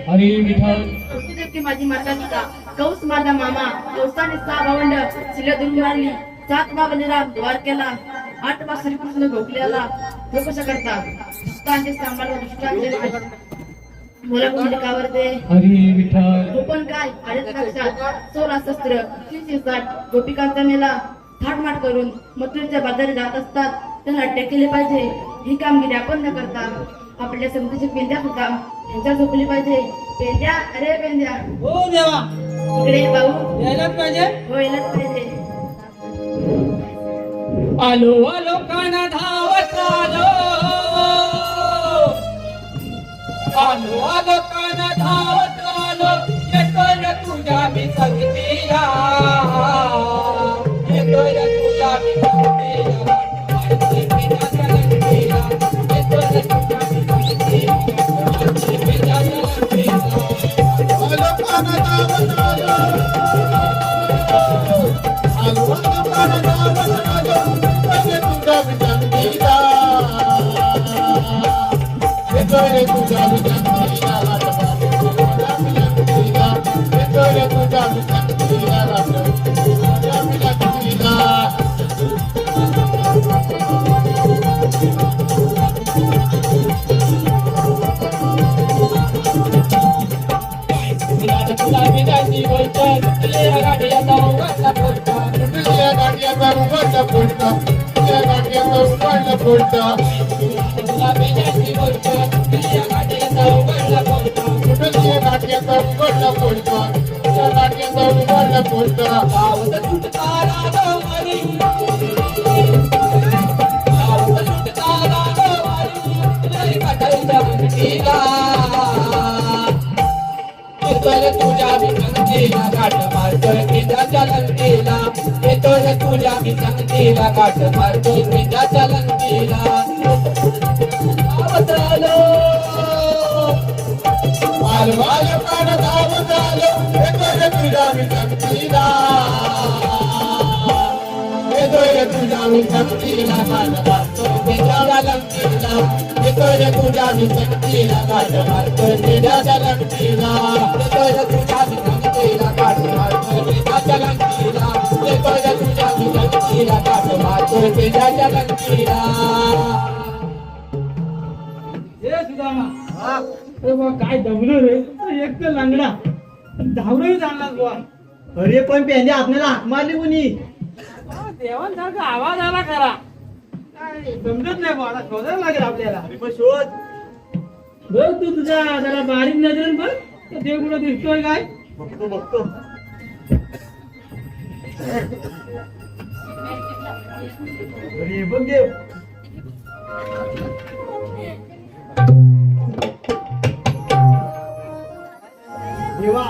हरी विठ्ठल माझी माता पिता कौस माझा मामा कौसाने 6 भावंड शिला दुरून मारली 7वा बलराम द्वारकेला 8वा श्रीकृष्ण गोखल्याला तो कसा करता दुष्टांचे सांभाळ दुष्टांचे मोला कोणी कावरते हरी विठ्ठल गोपन काय हळद साक्षात 16 शस्त्र 360 गोपिकांचा मेला थाटमाट करून मथुरेच्या बाजारी जात असतात त्यांना अटक केले पाहिजे ही कामगिरी आपण न करता आपल्या समतीचे पेंद्या होता त्यांच्या झोपली पाहिजे पेंद्या अरे पेंद्या हो देवा इकडे ये भाऊ यायलाच पाहिजे हो यायलाच पाहिजे आलो आलो काना धावत आलो आलो आलो काना धावत आलो येतोय तुझ्या मी संगतीला येतोय तुझ्या मी संगतीला काट मारतो तुझ्या चलंतीला आवत आलो मालवाल कान धावत आलो येतोय तुझ्या मी संगतीला येतोय तुझ्या मी संगतीला काट मारतो तुझ्या चलंतीला येतोय तुझ्या मी संगतीला काट मारतो तुझ्या चलंतीला येतोय तुझ्या मी संगतीला काट मारतो तुझ्या चलंतीला येतोय तुझ्या मी संगतीला काट मारतो तुझ्या चलंतीला ए सुदामा अरे बा काय दमलो रे एक तर लंगडा धावलोही चालला बुवा. अरे पण पेंदे आपल्याला हाक मारली कोणी देवांसारखा आवाज आला खरा काय समजत नाही बुवा, आता शोधायला लागेल आपल्याला. अरे पण शोध बघ तू तुझा जरा बारीक नजरेन बघ तो देव कुठं दिसतोय काय. बघतो बघतो अरे बघ देव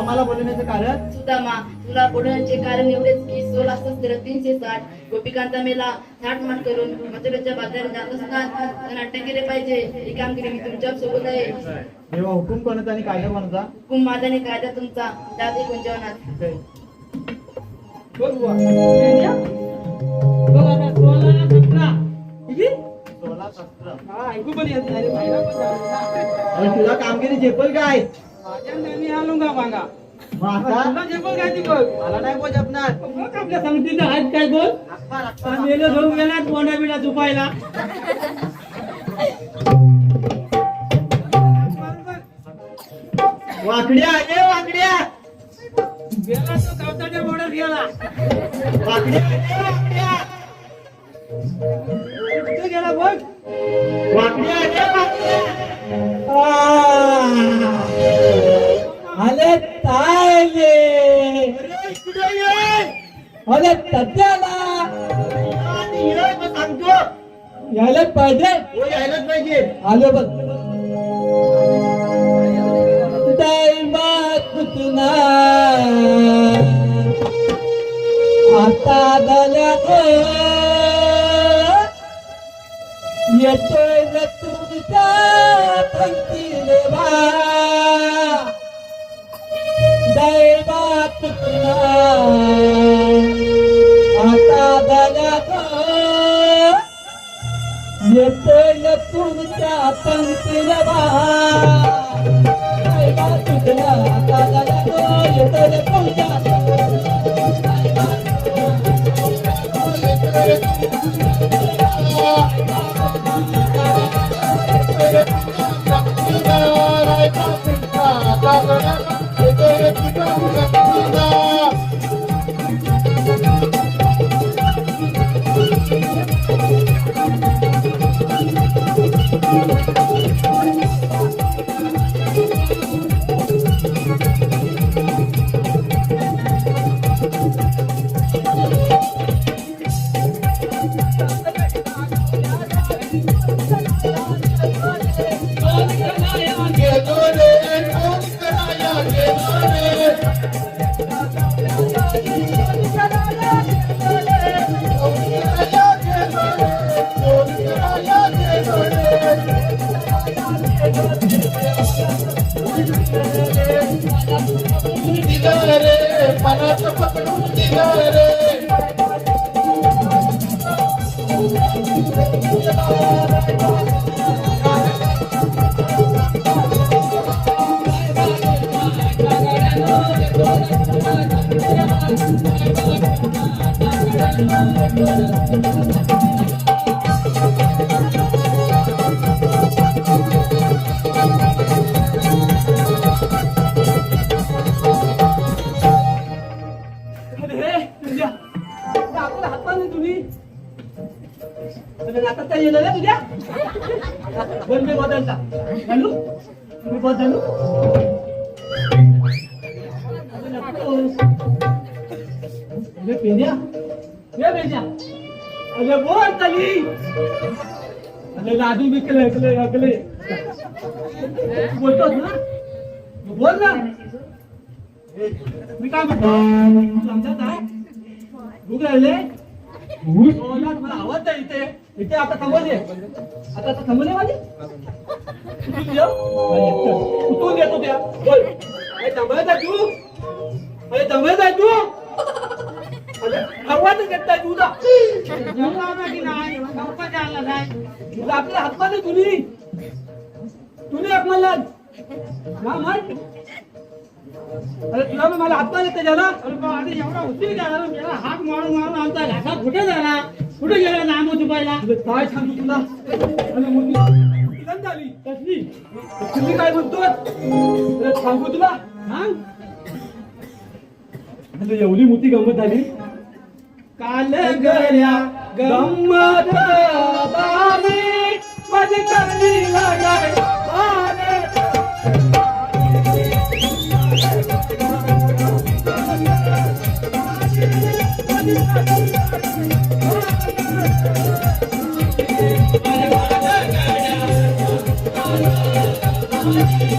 आम्हाला बोलवण्याचं कारण? सुदामा, तुला बोलवण्याचे कारण एवढेच की 16 शस्त्र 360 गोपिकांचा मेला थाटमाट करून मथुरेच्या बाजारात जात असतात. त्यांना अटक केले पाहिजे. ही कामगिरी मी तुमच्या सोबत आहे. देवा हुकूम कोणाचा आणि कायदा कोणाचा? हुकुम माझा आणि कायदा तुमचा. जाते गुंजवणात. बघ बुवा. बघ आता 16 17 किती? 16 शस्त्र. हा ऐकू पण येत नाही रे, बाहेर पण जाऊ नका. आणि तुला कामगिरी झेपल काय? माझ्या मी आलो का मागा मग आता? तुला जे पण काय ती बघ. मला नाही पोचपणार. बघ आपल्या समितीचा हात काय बोल. मेले धरून गेला तोंडा बिडा झुपायला. वाकड्या ये वाकड्या. गेला तो गावताच्या बोर्डात गेला. वाकड्या ये वाकड्या. कुठे गेला बघ. वाकड्या ये वाकड्या. अरे तायले अरे इकडे ये. अरे तत्याला आणि ये मग सांगतो. यायला पाहिजे. हो यायलाच पाहिजे. आलो बघ दैवा कुतना आता झाल्या येतोय न तुमच्या पंक्तीले बा दैवा कुतना आता झाल्या येतोय न तुमच्या पंक्तीले बा दैवा कुतना आता झाल्या येतोय न तुमच्या आपला हातपाय तुम्ही आता काय येणार आहे तुझ्या बोल मी बदलता घालू मी बदलू अरे पेन्या ये बेजा अरे बोल तली अरे लाडू विकले अगले अगले बोलतोस ना बोल ना मी काय म्हणतो समजत आहे भूक लागले मला आवाज आहे इथे इथे आता थांबवले आता थांबवले माझे कुठून येतो त्या बोल अरे थांबवत आहे तू अरे थांबवत आहे तू आवाज येत आहे तुझा तुझा आपल्या हातमध्ये तुम्ही एक म्हणला अरे तुला मला हातपाय येते झाला अरे एवढा होती झाला मला हात मारून मारून आमचा घासा कुठे झाला कुठे गेला नाम झुपायला काय सांगू तुला अरे मुलगी झाली कसली तुम्ही काय म्हणतो सांगू तुला सांग एवढी मोठी गंमत झाली काल गड्या गंमत बारी माझी करणी लागाय Thank you.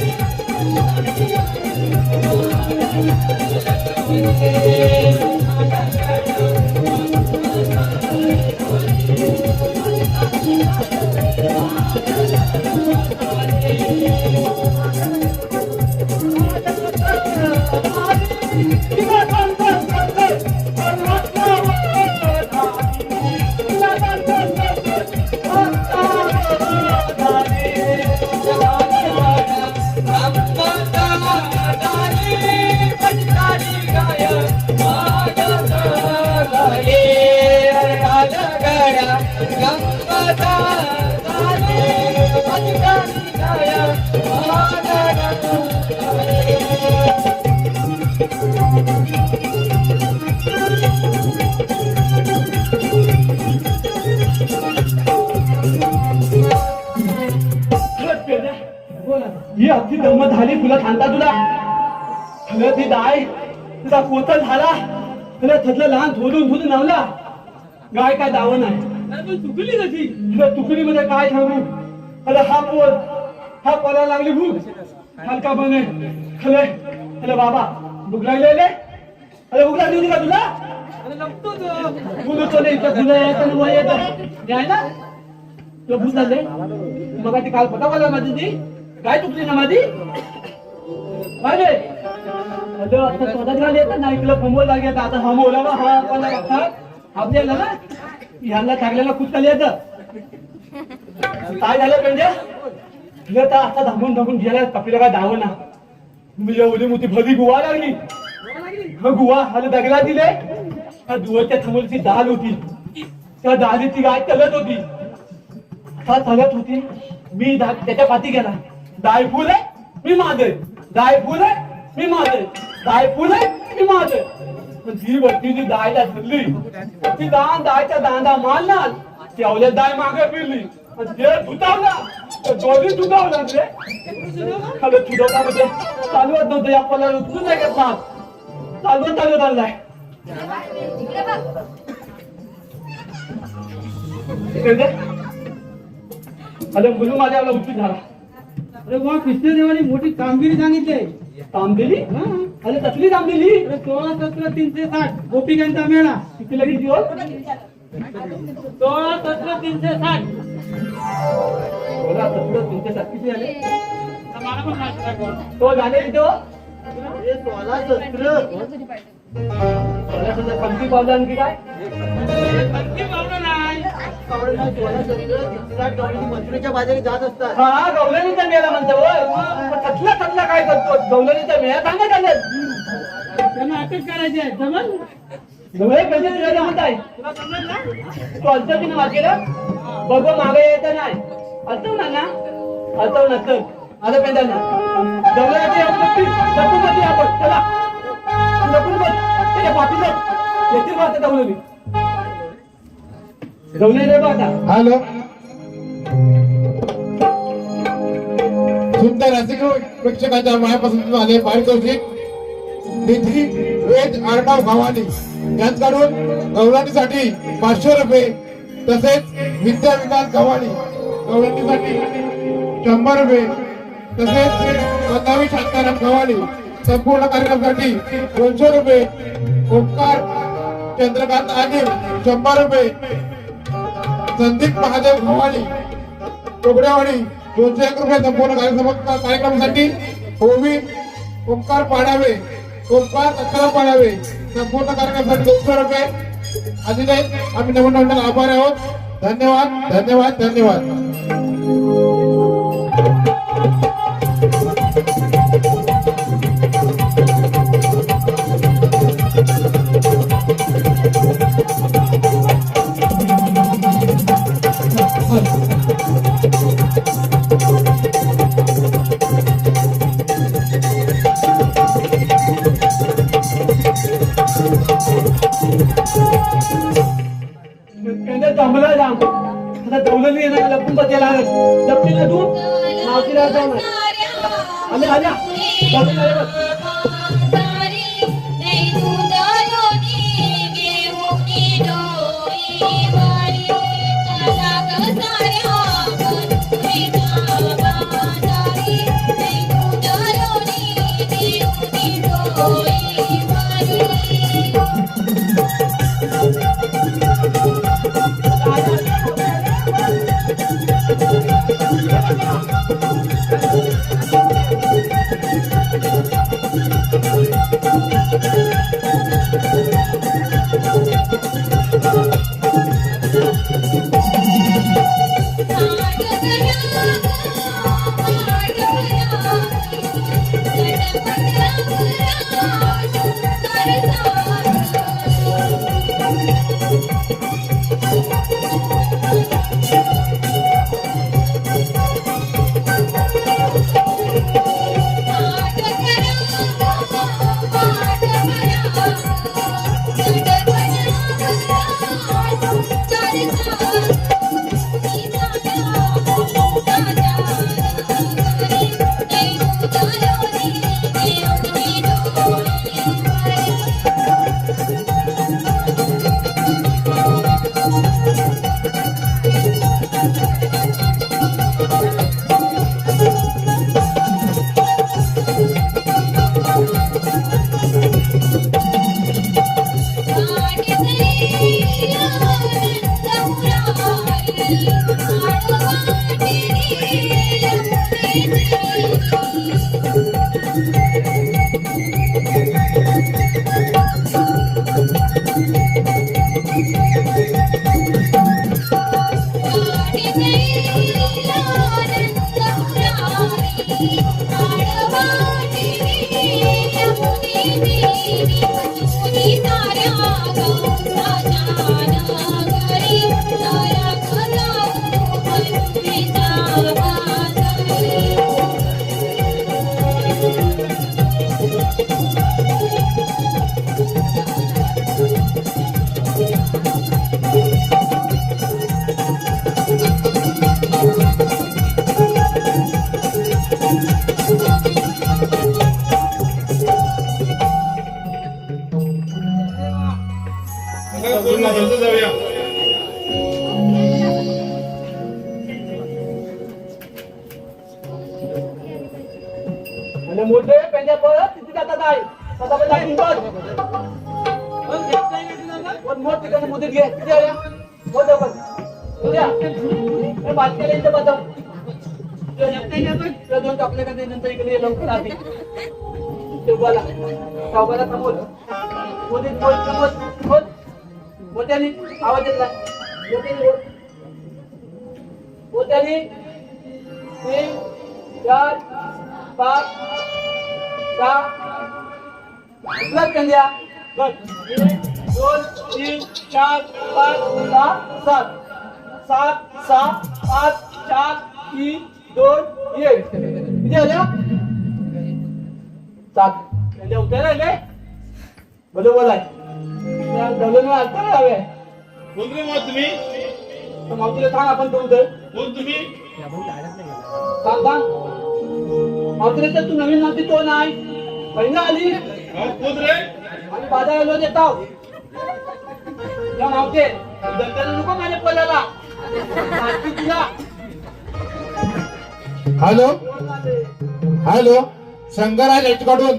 ही अगदी गंमत झाली तुला सांगता तुला तुला ती गाय तुझा पोता झाला तुला थदलं लहान थोडून नावला गाय काय दावण आहे चुकली कशी तुला चुकलीमध्ये काय सांगू अरे हा पोला लागली भूक हलका बने खले अरे बाबा भूक लागलेले अरे भूक लागली होती का तुला अरे लपतो तो चले इथं फुलं येतं वय येतं आहे ना तुला भूक लागले मग ती काल पटा मला माझी ती काय चुकली ना माझी काय रे अरे आता स्वतःच झाली येतात ना इकडं फंबोल लागेल आता हा मोलावा हा कोणा बघता आपल्याला ना ह्यांना चांगल्याला खूप चालली येतं काय झालं म्हणजे तुला तर आता धामून गेला कपिला काय धावं ना म्हणजे एवढी मोठी भली गुवा लागली गुवा हाल दगला दिले त्या दुवाच्या थमोलची दाल होती त्या दालीची गाय तलत होती आता तलत होती मी त्याच्या पाठी गेला दाय फुल आहे मी माझे दाय फुल आहे मी माझे दाय फुल आहे मी माझे ती वरती जी दायला धरली ती दायच्या दांदा मारणार ती अवल्या दाय मागे फिरली जे धुतावला दोन्ही धुतावला रे खाली धुतावता म्हणजे चालवत नव्हतं या पला उचलून नाही घेतला चालवत आणलाय अरे मुलं माझ्याला उचलून झाला अरे वा कृष्णदेवाने मोठी कामगिरी सांगितली कामगिरी अरे कसली कामगिरी 16-17-360 गोपिकांचा मेळा किती लगेच दिवस 16-17-360 16-17-360 किती झाले तो झाले तो 16-17 पंक्ती पावलं आणखी काय पंक्ती पावलं नाही मंत्रीच्या बाजारी जात असतात हा गवलनीचा मेळा म्हणतो थकला काय करतो गवलनीचा मेळा सांगा चालेल त्यांना अटक करायची आहे जमल गवळे कधी तुला जमत आहे तू अलतो की ना वाकेला बघ मागे येत नाही अलतो ना अलतो नसतं आता पेंदा ना गवळ्याची लपून बसली आपण चला लपून बस त्याच्या पाठीला येतील वाटत गवळणी गवळे रे आता हॅलो सुंदर रसिक प्रेक्षकांच्या मायापासून आले पारितोषिक निधी वेद आरणाव भावानी यांच्याकडून गवळणीसाठी 500 रुपये तसेच विद्या विकास गव्हाणी गवळणीसाठी 100 रुपये तसेच पदावी शांताराम गव्हाणी संपूर्ण कार्यक्रमासाठी 200 रुपये ओंकार चंद्रकांत आगीर 100 रुपये संदीप महादेव गव्हाणी टोकड्यावाडी 201 रुपये संपूर्ण कार्यक्रमासाठी ओवी ओंकार पाडावे ओंकार अक्षरा पाडावे संपूर्ण कार्यक्रमासाठी 200 रुपये आधी आम्ही नमन मंडळ आभारी आहोत धन्यवाद धन्यवाद धन्यवाद जमला जाम आता दौलनी येणार लपून बसायला लपीला तू मावशीला जाऊन आले आल्या साऱ्या जाऊया. आणि मोठे पेंड्या परत तिथे जातात आहे स्वतः पहिला किंमत पण मोठ ठिकाणी मुदत घे किती आहे मोठ पण उद्या हे बातम्या इथे बदल दोन टाकले का ते नंतर इकडे लवकर आधी तेव्हाला सावकारा थांबवलं मुदत बोल मोठ्याने आवाज येत नाही मोठ्याने 3 4 5 6 उचलत कंद्या 1 2 3 4 5 6 7 7 6 5 4 3 2 1 किती आल्या 7 कंद्या उतरायला लागले बरोबर आहे त्या डबल आता हवे कोण रे मग तुम्ही? मावतीला सांग आपण तो उतर कोण तुम्ही? सांग मावतीला तर तू नवीन मावती तो नाही पहिला आली कोण रे? आणि बाजाराला देता या मावते दंताला नको माझ्या पल्याला तुला हॅलो हॅलो शंकराज याच्याकडून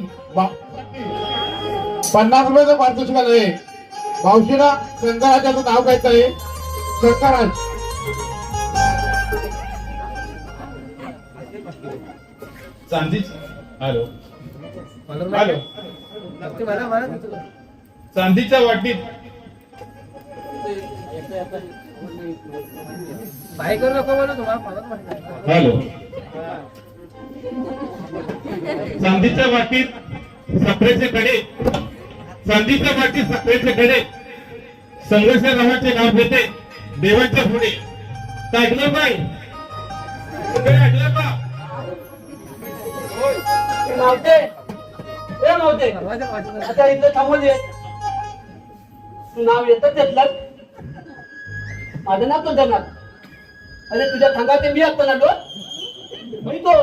50 रुपयाचं पारितोषिक आहे. मावशीला शंकराजाचं नाव काय आहे? शंकराज. चांदी. हॅलो हॅलो चांदीच्या वाटीत हॅलो चांदीच्या वाटीत साखरेचे कडे चांदीच्या वाटीत साखरेचे कडे संघर्ष रावाचे नाव घेते देवाच्या पुढे. काय ऐकलं बाई? ऐकलं का? मावते ए मावते आता इथं थांबवले तू नाव येतं त्यातलं माझं नाव तो देणार अरे तुझ्या खांदा मी असताना मी तो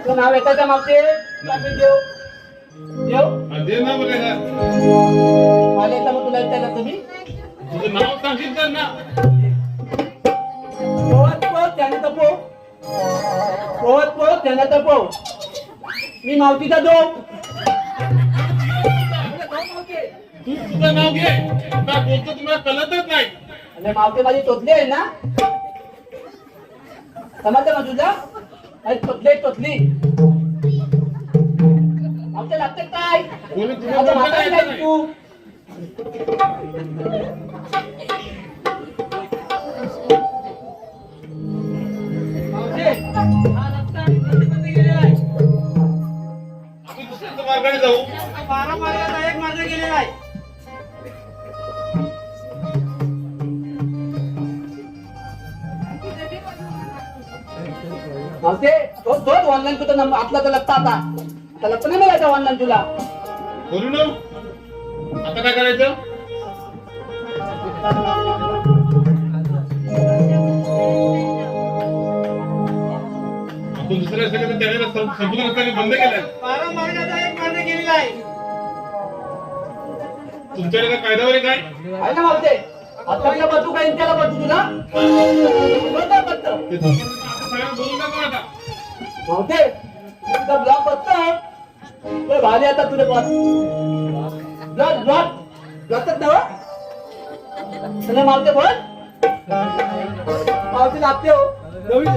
तो नाव येतं का मावते देव देव दे ना बघा. मला येतं मग तुला येतं तुम्ही तुझं नाव सांगितलं ना. पोहत त्याने तपो पोहत त्याने तपो मी मावतीचा दो तू तुझं नाव घे. काय बोलतो तुम्हाला कळतच नाही. आणि मावते माझी तोतली आहे ना समजलं का तुझा अरे तोतली मावते लागते काय कोणी तुला आता बोललं म्हातारी नाही नाही तू मावते हा रस्ता बंद गेलेला आहे आपण दुसऱ्या मार्गाने जाऊ. 12 मार्गाचा एक मार्ग गेलेला आहे मावते तो ऑनलाईन तुझा नंबर आपला तर लागता आता लगता नाही मिळायचा ऑनलाईन तुला बोलू ना. आता काय करायचं? आपण दुसऱ्या रस्त्याने त्याने संपूर्ण रस्त्याने बंद केलाय. 12 मार्गाचा एक मार्ग गेलेला आहे तुमच्याकडे काय कायदा वगैरे काय? आहे ना मावते आता बदलू काय त्याला बदलू तुला बदल बदल ते तुम्ही आता सगळ्यांना बोलू नका आता. मावते तुझा ब्लॉक बदल भाले आता तुझे पास ब्लॉक ब्लॉक ब्लॉकच नव तुला मावते बोल मावते लागते हो आता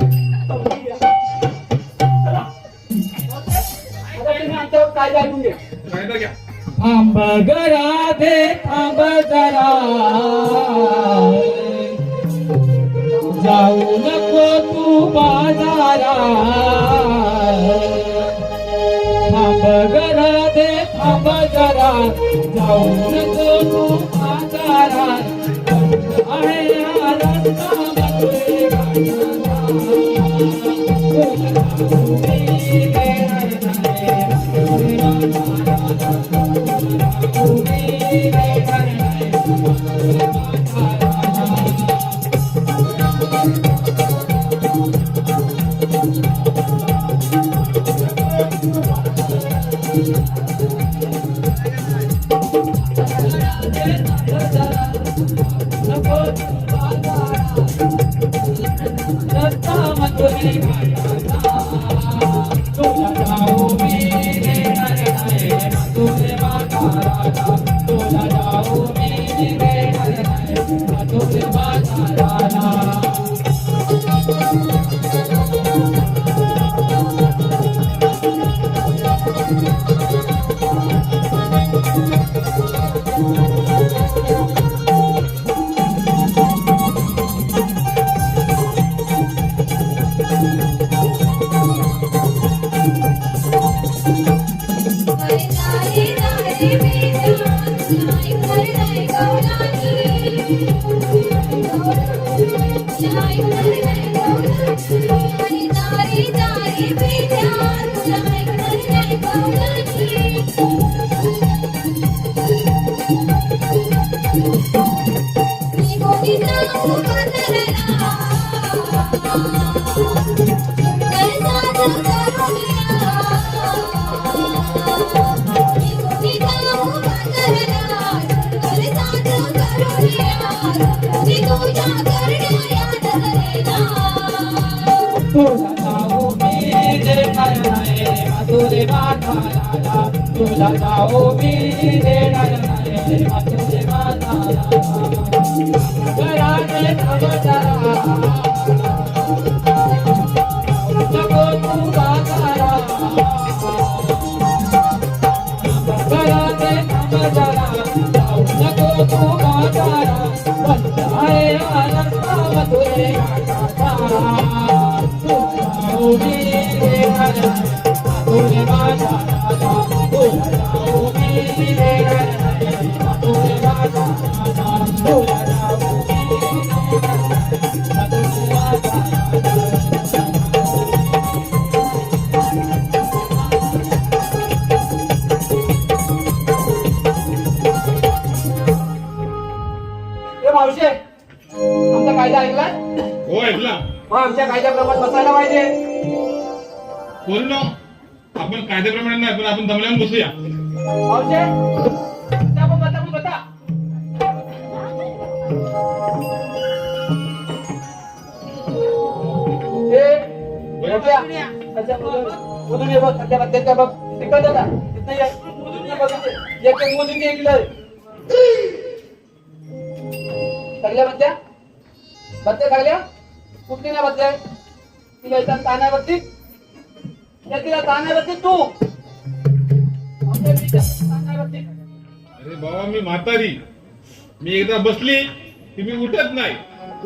तुम्ही आमच्यावर कायदा ऐकून घ्या. कायदा घ्या. थांब गरा दे थांब जरा जाऊ नको तू बाजारा थांब गरा दे थांब जरा जाऊ नको तू बाजारा आहे हा रस्ता मध्ये मावशे आमचा कायदा ऐकलाय? हो ऐकला. मग आमच्या कायद्याप्रमाणे बसायला पाहिजे. बोललो आपण कायद्याप्रमाणे नाही पण आपण दमल्यावर बसूया. मावशे बता बता. मोदून ये बघ सध्या बघ तिकडे जा तिथे ये. मोदून ऐकलंय सगळ्या बद्या बद्या सगळ्या कुठली नाही बदलाय तिला येतात ताण्यावरती तिला ताण्यावरती तू अरे बाबा मी म्हातारी मी एकदा बसली की मी उठत नाही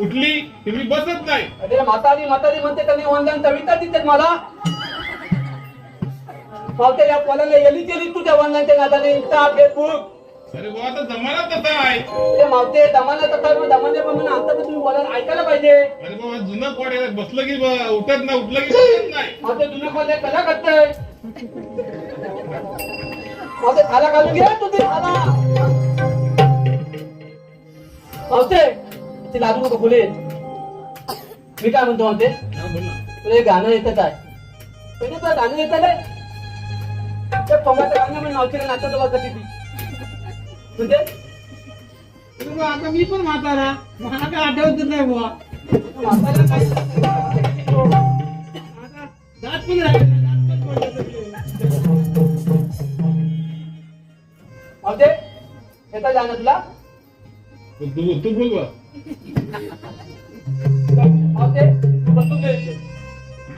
उठली की मी बसत नाही. अरे म्हातारी म्हणते त्यांनी ऑनलाईन कविता देतात मला पावते या पोलाला येली केली तू त्या ऑनलाईन नादाने इंस्टा फेसबुक. अरे बाबा आता जमाना तसा आहे. ते मावते दमाना तसा दमाने पण आता तर तुम्ही बोलायला ऐकायला पाहिजे. अरे बाबा जुनं कोण आहे बसलं की उठत नाही उठलं की बसत नाही. मावते जुनं खोले कला करतोय मावते खाला घालून घे तुझी खाला मावते ती लाजू नको बोले. मी काय म्हणतो मावते हा, बोल ना. तुला एक गाणं येतं काय पहिले तुला गाणं येतं काय त्या फोंगाचं गाणं मी मावतीला नाचत बघ कधी ती म्हणजे आता मी पण म्हातारा मला काय आठवत नाही बुवा म्हातारा काय दात पण राहिले येता जाणं तुला तू बोल बा. मावते बसून दे.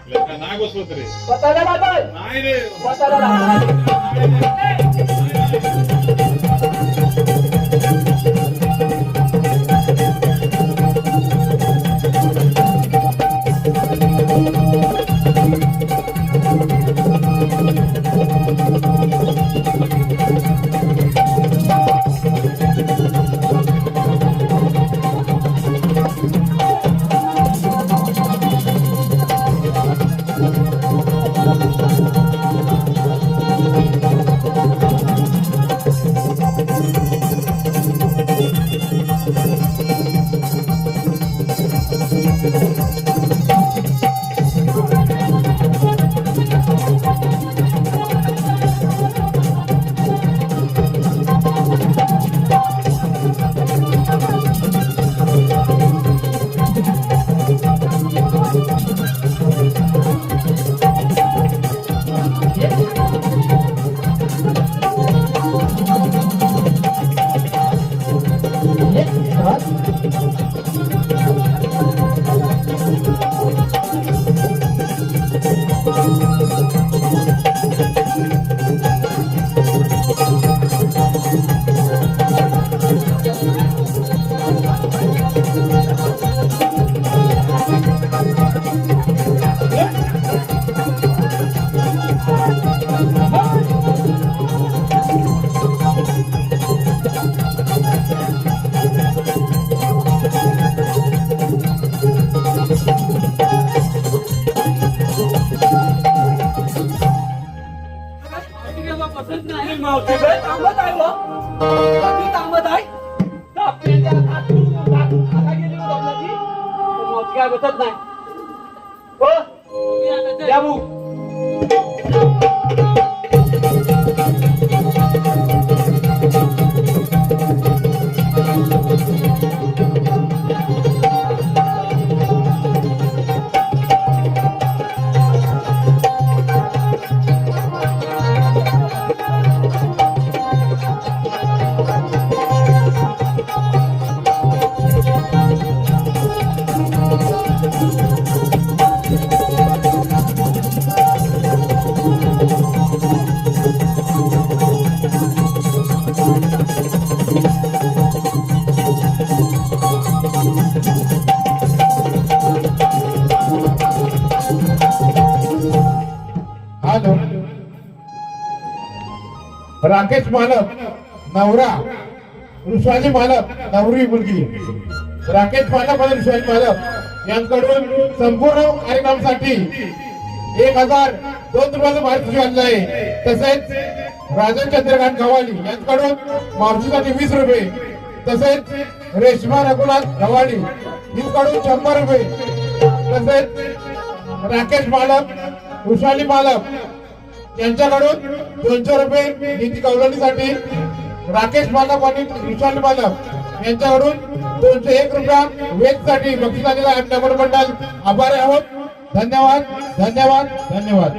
लका नाही बसवत रे. बसायला लागल. नाही रे. बसायला लागल. मावशी काय थांबत आहे व बाकी थांबत आहे मावशी काय बसत नाही हो या भाऊ. राकेश मालक नवरा, रुस्वाली मालक नवरी मुलगी. राकेश मालक आणि रुस्वाली मालक यांकडून संपूर्ण कार्यक्रमासाठी 1002 रुपयाचं पारितोषिक आणलं आहे. तसेच राजन चंद्रकांत गव्हाडी यांच्याकडून मावशीसाठी 20 रुपये, तसेच रेश्मा रघुनाथ गव्हाडी यांच्याकडून 100 रुपये, तसेच राकेश मालक, रुस्वाली मालक यांच्याकडून 200 रुपये निधी कौलांसाठी. राकेश मालक आणि रुस्वाली मालक यांच्याकडून 201 रुपया वेदसाठी बक्षीस आलेला आहे. नगर मंडळ आभारी आहोत. धन्यवाद धन्यवाद धन्यवाद.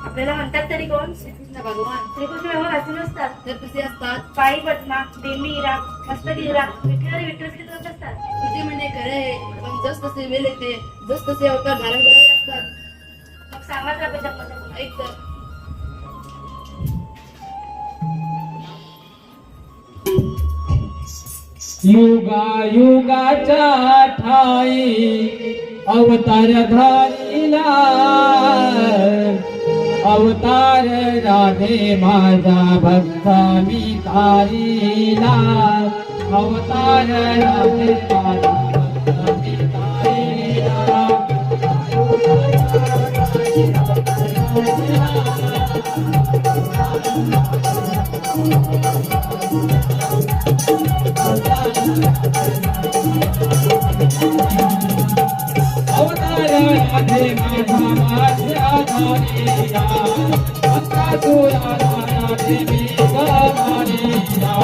आपल्याला म्हणतात तरी कोण? श्रीकृष्ण भगवान. श्रीकृष्ण भगवान असे नसतात तर कसे असतात? पायी पटना, बेंबी हिरा, मस्तकी हिरा, विठ्ठल विठ्ठल असतात. तुझे म्हणजे खरे आहे, पण जस तसे वेळ येते, जस तसे अवतार धारण करावे लागतात. मग सांगा तर आपल्या जन्माच्या ऐक तर. युगा युगाच्या ठाई अवतार धारिला, अवतार राधे माझा भक्त मी तारीला, अवतार राधे माझा भक्त मी तारीला. अवतार राधे माझा माझ्या धारिला, अंकासुरा राधे मी गमारिला.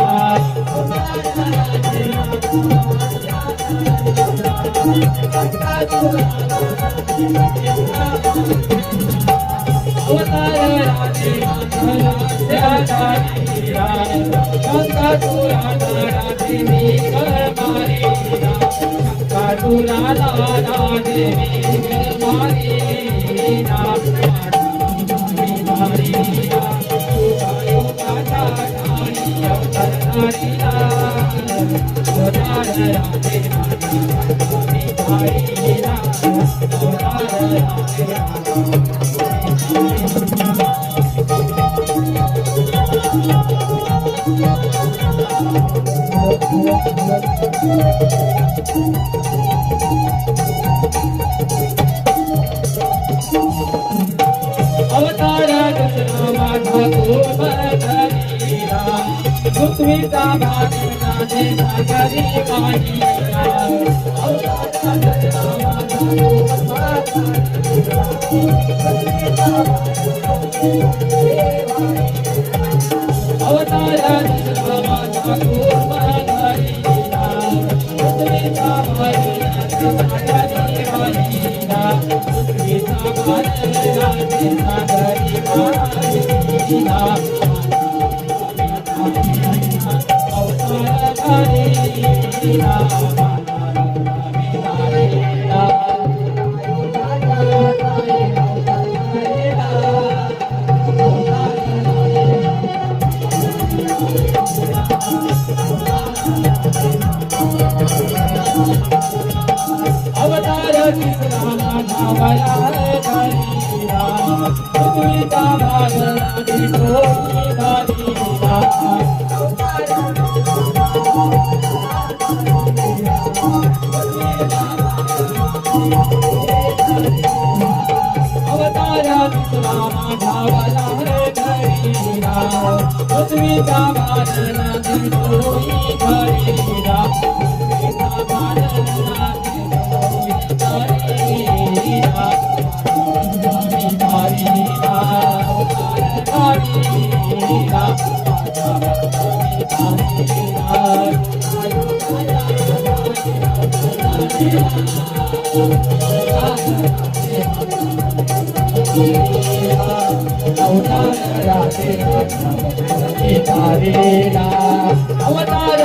अवतार राधे माझ्या धारिला, अंकासुरा राधे मी गमारिला. अंकासुरा राधे मी गमारिला. अवतार कृष्ण माझा गोवर्धनीला, पृथ्वीचा भाजनाने सागरी वाहिला. अवतार कृष्ण माझा गोवर्धनीला, अवतार कृष्ण माझा गोवर्धनीला, पृथ्वीचा भाजनाने सागरी वाहिला. पृथ्वीचा भाजनाने सागरी वाहिला. अवतार धारिला, अवतार कृष्ण माझा वया धारिला, पृथ्वीचा भाजनाने डोली धारिला. अवतार कृष्ण माझा वया धारिला, पृथ्वीचा भाजनाने डोली धारिला. पृथ्वीचा भाजनाने डोली धारिला. धारिला, अवतार धारिला, अवतार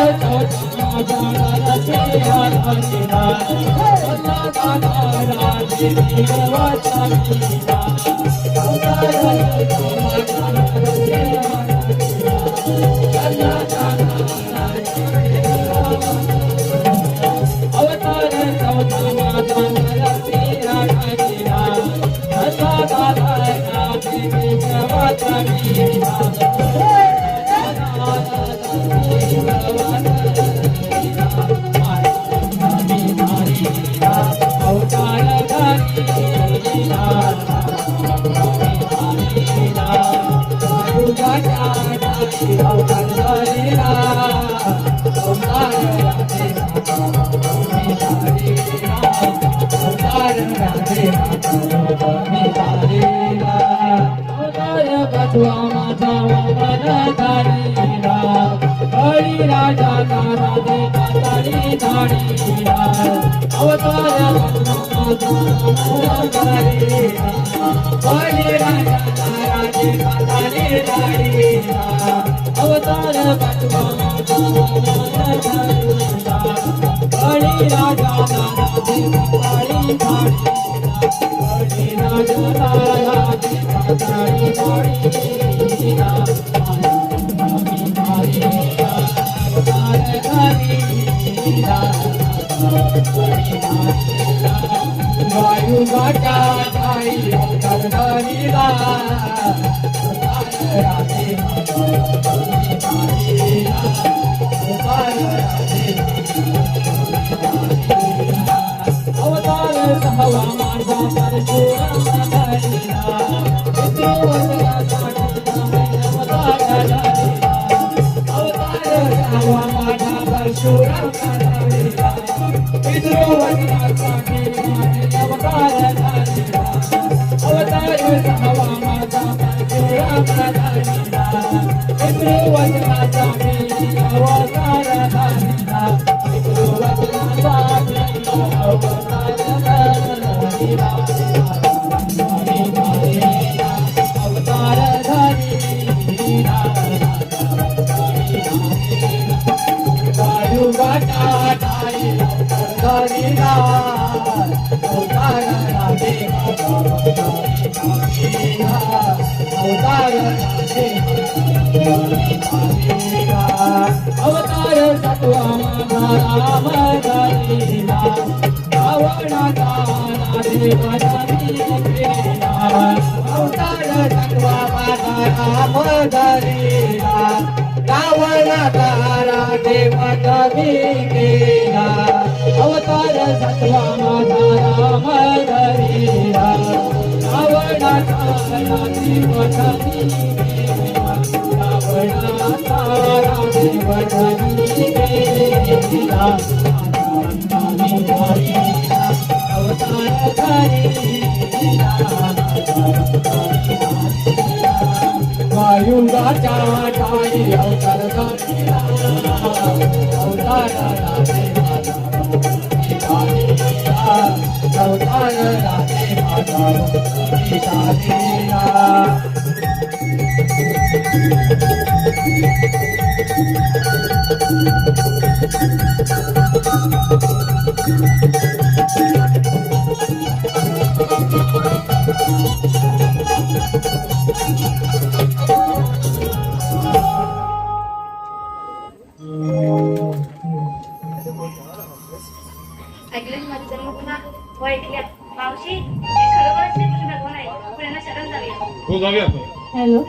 ऐकलं माझी जन्मकुना हो ऐकल्या मावशी हे खरोखर श्रीकृष्ण भगवान आहे पुण्याला शरण जाऊया हो जाऊया आपण. हॅलो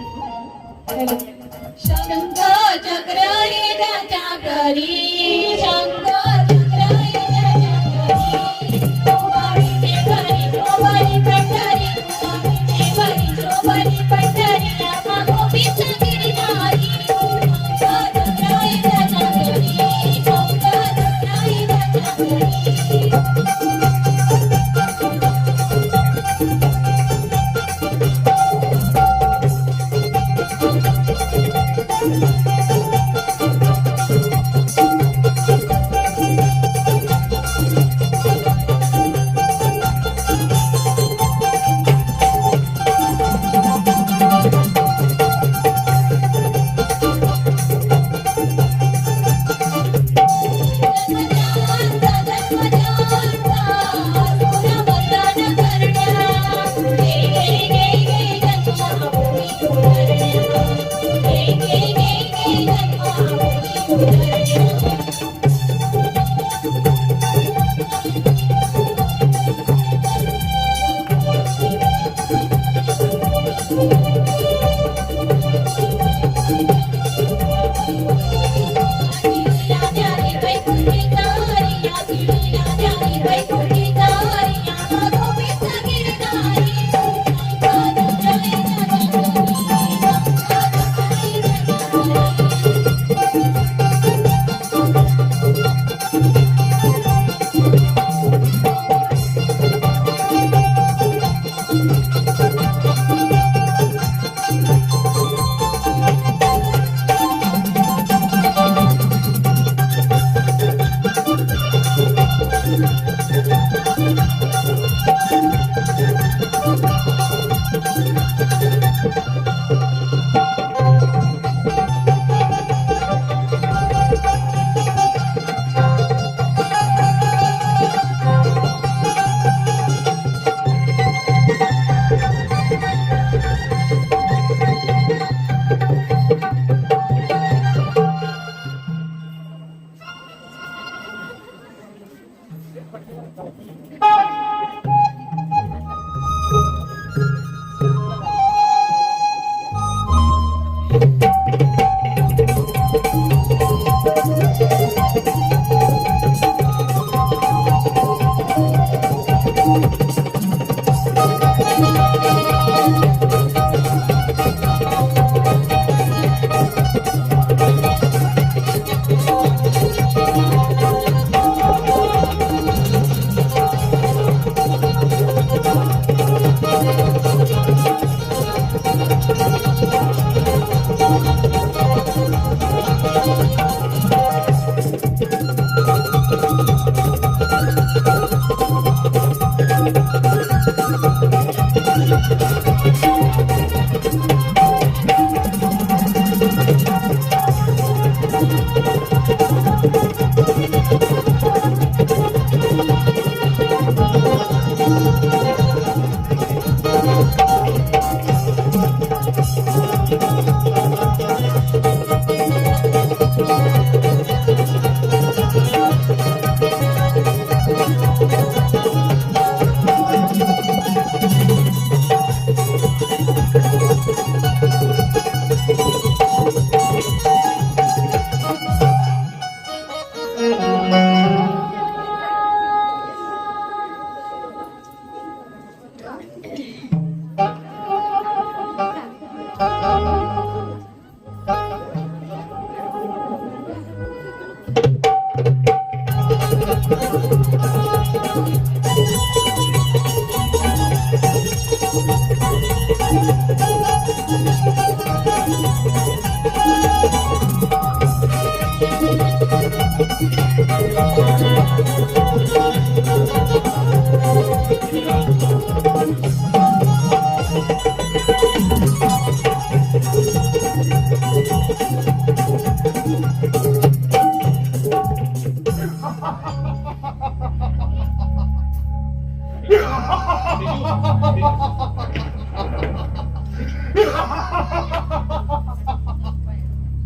हॅलो शंख चक्र हे त्याच्या करी शंख चक्र हे त्याच्या करी शोभारीचे घरी शोभारी पंढरी शोभारीचे घरी शोभारी पंढरी रामा गोपीचा गिरिधारी शंख चक्र हे त्याच्या करी शंख चक्र हे त्याच्या करी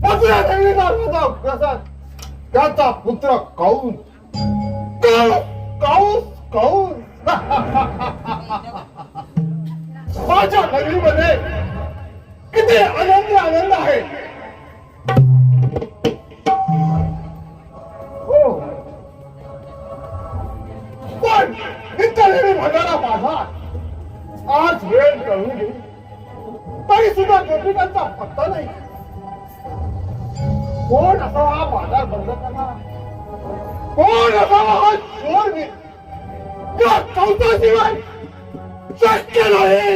मथुरा देवीचा होता प्रसाद त्याचा पुत्र कौन कौस कौन माझ्या नगरीमध्ये किती आनंद आहे. हो पण नित्यनेहमी भजनाला माझा आज वेळ कळून गेली तरी सुद्धा गोपिकांचा पत्ता नाही. कोण असावा हा बाजार बंद करणारा, कोण असावा हा चोर त्या कवचाशिवाय शक्य नाही.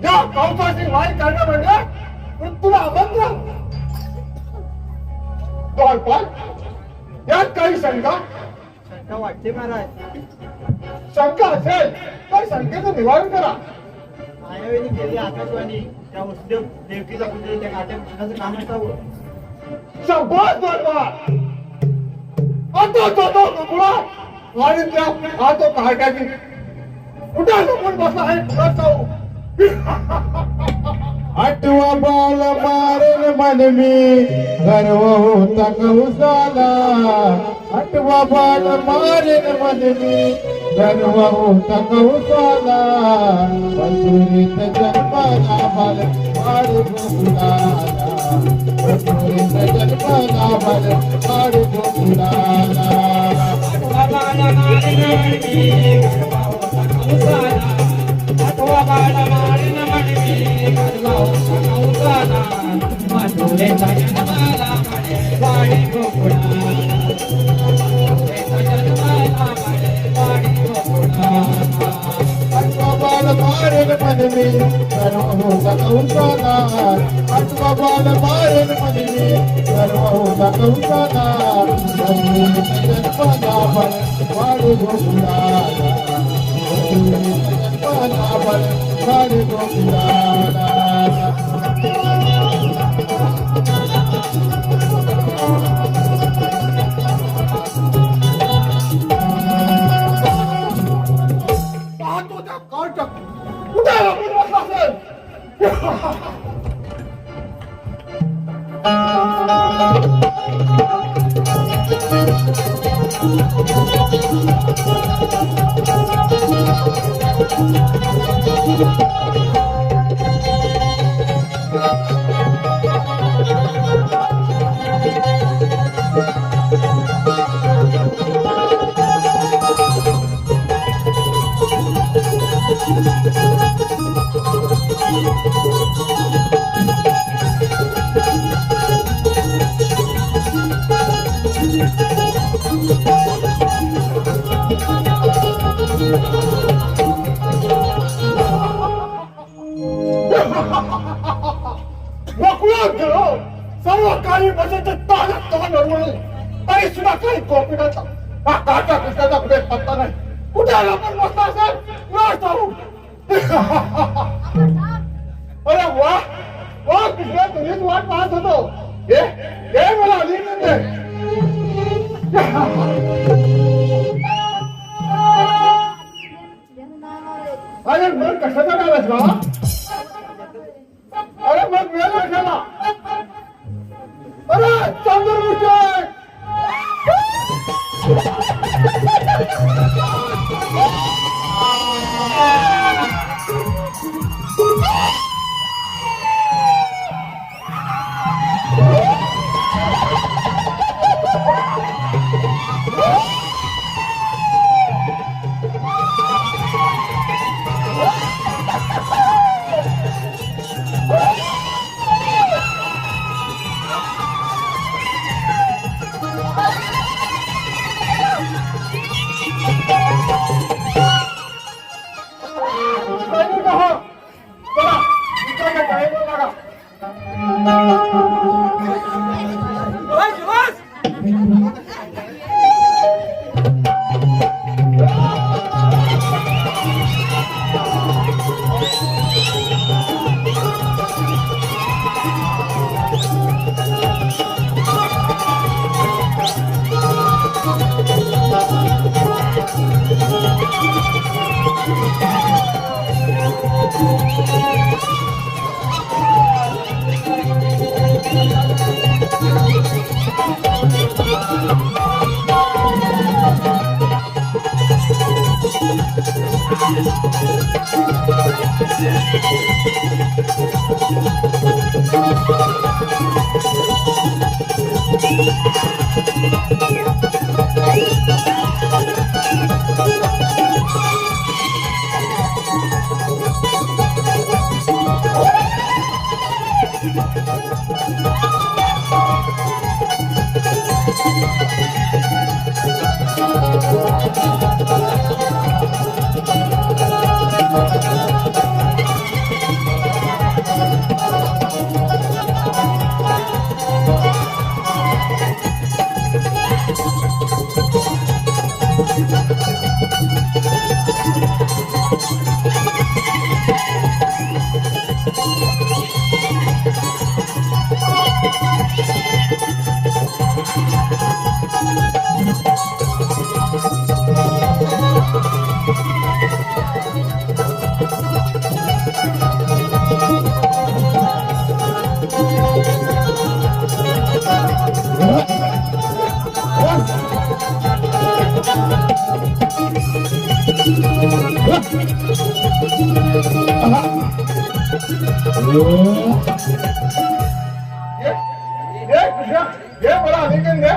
या कवचाची वाई करणं म्हणजे मृत्यूला आमंत्रण. पण यात काही शंका शंका वाटते महाराज. शंका असेल तर शंकेचं निवारण करा. मायावीने केली आकाशवाणी त्या वसुदेव देवकीचा पुत्र त्या नाट्याचं काम असावं. शाबास दरबार. आता तो कुकुळा आणि त्या हा तो कार्टाची कुठे लपून बसला आहे कुणास ठाऊक. आठवा बाल मारेन मन मी गर्व होता कौसाला. आठवा बाल मारेन मन मी गर्व होता कौसाला. मथुरेत जन्माला बाल वाढ गोकुळाला. मथुरेत जन्माला बाल वाढ गोकुळाला. बाल मारेन मन मी गर्व होता कौसाला. आठवा बाल मारेन मन मी गर्व होता कौसाला. मथुरेत जन्माला बाल वाढ गोकुळाला. मथुरेत जन्माला बाल वाढ गोकुळाला. पाहतो त्या कार्ट कुठे लपून बसला असेल. सर्व काही बसायचं तानात तोंड म्हणून तरी सुद्धा काही कॉम्प्युटरचा हा काचा कृष्णाचा कुठे पत्ता नाही. कुठे आपण बसला असेल कुणास ठाऊक. अरे वा वा कृष्णा तुझीच वाट पाहत होतो. हे मला आली म्हणजे अरे मग कशाचा कालच बा. अरे मग वेळ कशाला. अरे चंद्रभूषण हे मला अधिकार द्या.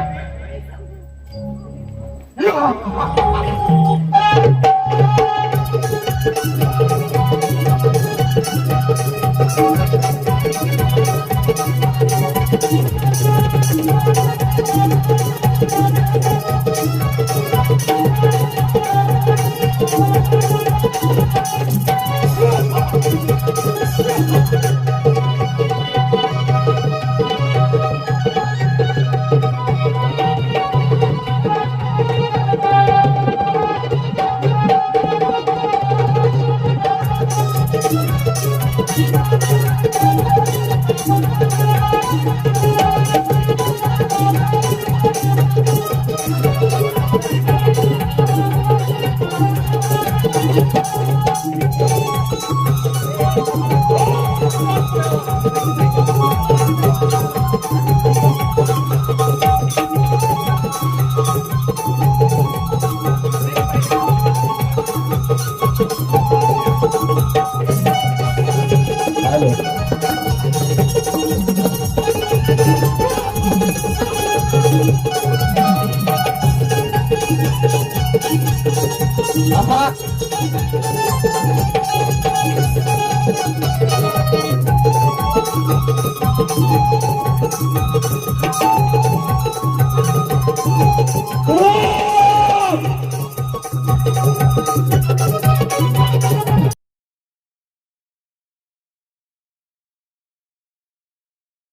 Oh!